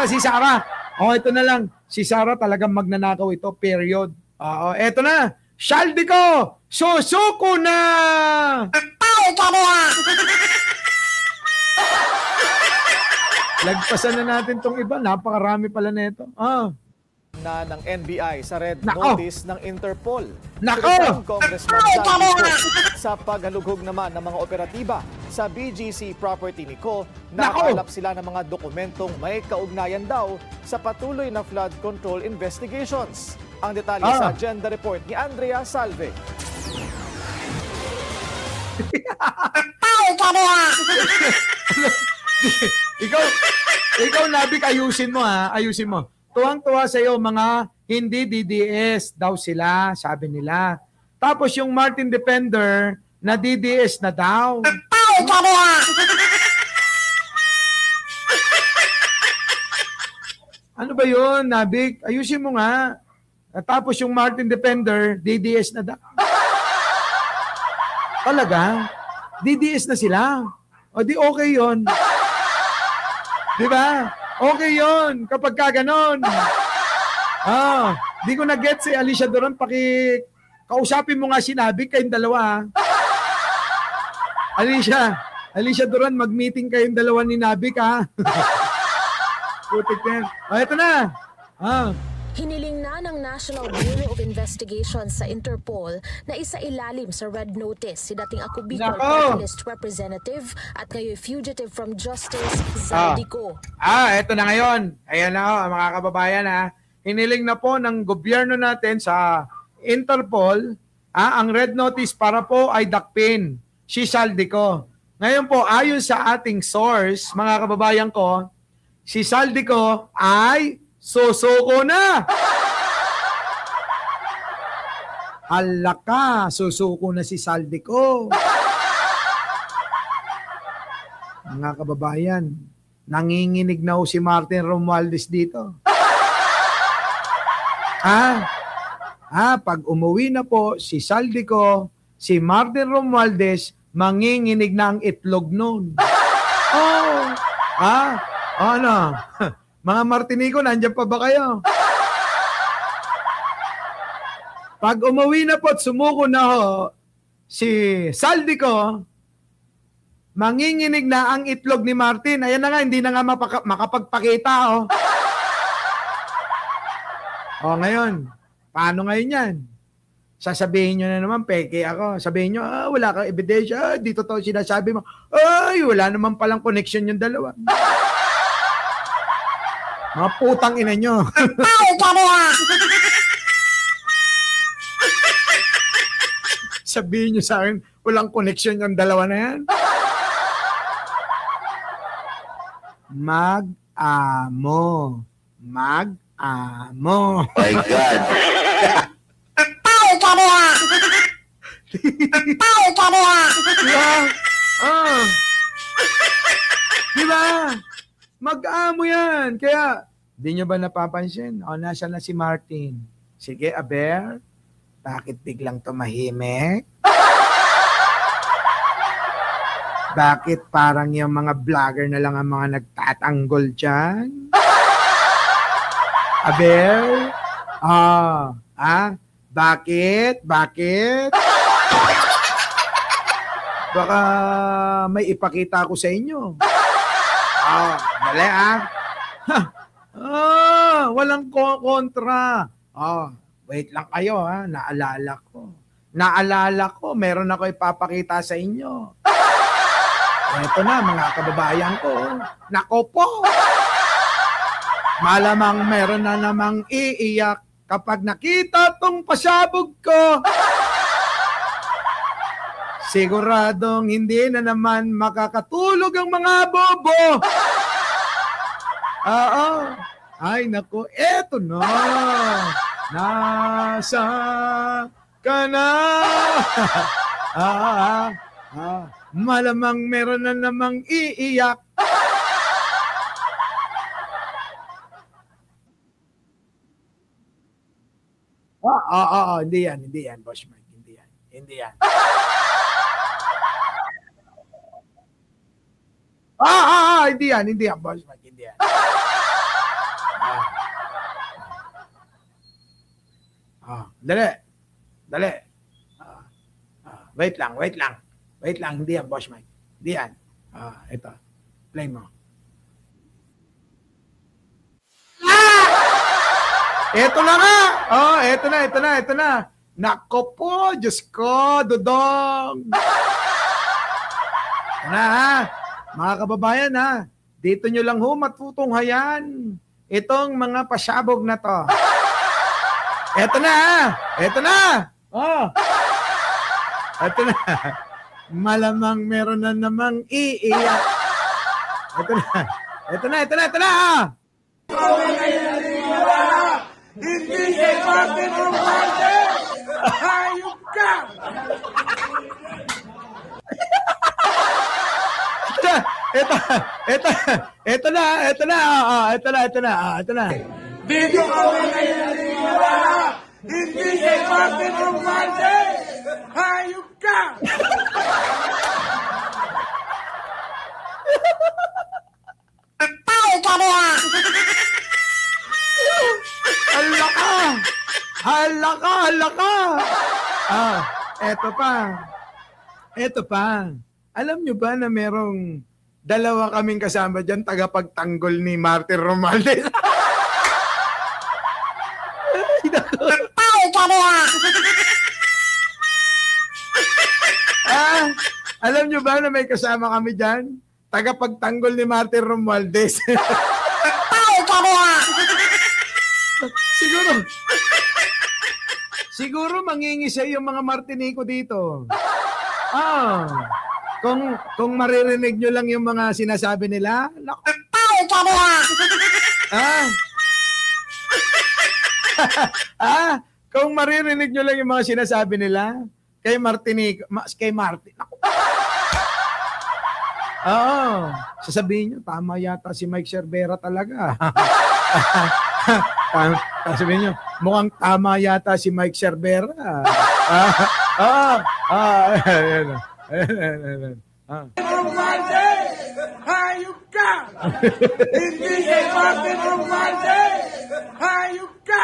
Basta si Sarah. Ito na lang. Si Sarah talagang magnanakaw ito, period. Eto na. Saldico, susuko na! Lagpasan na natin tong iba. Napakarami pala nito. Na ng NBI sa red notice ng Interpol. Nako! Congressman Saldico sa paghalughog naman ng mga operatiba sa BGC property ni Co, nakalap sila ng mga dokumentong may kaugnayan daw sa patuloy na flood control investigations. Ang detalye sa agenda report ni Andrea Salve. ikaw Nabik, ayusin mo ha. Ayusin mo. Tuwang-tuwa sa iyo mga hindi DDS daw sila, sabi nila. Tapos yung Martin Defender na DDS na daw. Ano ba yun, Nabik? Ayusin mo nga. Tapos yung Martin Defender, DDS na daw. Talaga? DDS na sila? O di okay yun. Di ba? Okay yun. Kapag ka ganon. Di ko na-get si Alicia Duran. Kausapin mo nga si Nabik kayong dalawa. Alicia Duran, mag-meeting kayong dalawa ni Nabik ha. Putik yan. Ito na. Hiniling na ng National Bureau of Investigation sa Interpol na isailalim sa red notice si dating Ako Bicol Party List Representative at ngayon fugitive from justice, Saldico. Ito na ngayon. Ayan na mga kababayan Hiniling na po ng gobyerno natin sa Interpol ang red notice para po ay dakpin si Saldico. Ngayon po, ayon sa ating source, mga kababayan ko, si Saldico ay susuko na! Alaka, susuko na si Saldico. Mga kababayan, nanginginig na si Martin Romualdez dito. Pag umuwi na po si Saldico, si Martin Romualdez, manginginig na ang itlog nun. Ano? Mga Martinico, nandiyan pa ba kayo? Pag umuwi na po at sumuko na si Saldico, manginginig na ang itlog ni Martin. Ayan na nga, hindi na nga makapagpakita. Ngayon, paano ngayon yan? Sasabihin nyo na naman, peke ako. Sabihin nyo, wala kang ebidensya. Di totoo sinasabi mo. Wala naman palang connection yung dalawa. Mga putang ina nyo. Sabihin nyo sa akin, walang connection yung dalawa na yan. Mag-amo. Mag-amo. My God. Diba? Mag-amo yan. Kaya, di nyo ba napapansin? Nasa na si Martin? Sige, Aber, bakit biglang tumahimik? Bakit parang yung mga vlogger na lang ang mga nagtatanggol dyan? Aber? Bakit? Baka may ipakita ko sa inyo. Dali walang kontra. Wait lang kayo Naalala ko, meron ako ipapakita sa inyo. Ito na mga kababayan ko. Nako po. Malamang meron na namang iiyak kapag nakita tong pasabog ko. Siguradong hindi na naman makakatulog ang mga bobo. Ay, naku, eto na. Nasa ka na. Malamang meron na namang iiyak. Hindi yan, Boss Mike. Hindi yan. Hindi yan, Boss Mike. Hindi yan. Dali. Dali. Wait lang. Wait lang, hindi yan, Boss Mike. Hindi yan. Ito. Play mo. Ito na nga. Ito na. Nako po, Diyos ko, Dudong. Mga kababayan dito nyo lang matutunghayan itong mga pasabog na to. Ito na. Ito na. Malamang meron na namang iiyak. Ito na. Hindi si Martin Romualdez! Hayop ka! Ito na. Dito kami kayo naniniwala! Hindi si Martin Romualdez! Hayop ka! Patay ka niya! Halaka! Eto pa. Alam nyo ba na merong dalawa kaming kasama dyan, tagapagtanggol ni Martin Romualdez? Patay ka niya! Alam nyo ba na may kasama kami dyan? Tagapagtanggol ni Martin Romualdez. Patay ka niya! Siguro mangingisay yung mga Martinico dito. Kung maririnig nyo lang yung mga sinasabi nila, Patay ka niya! kung maririnig nyo lang yung mga sinasabi nila, kay Martinico, kay Martin. Sasabihin nyo, tama yata si Mike Cervera talaga. Sabihin nyo, mukhang tama yata si Mike Cervera. Romualdez! Hayop ka! Hindi si Martin Romualdez! Hayop ka!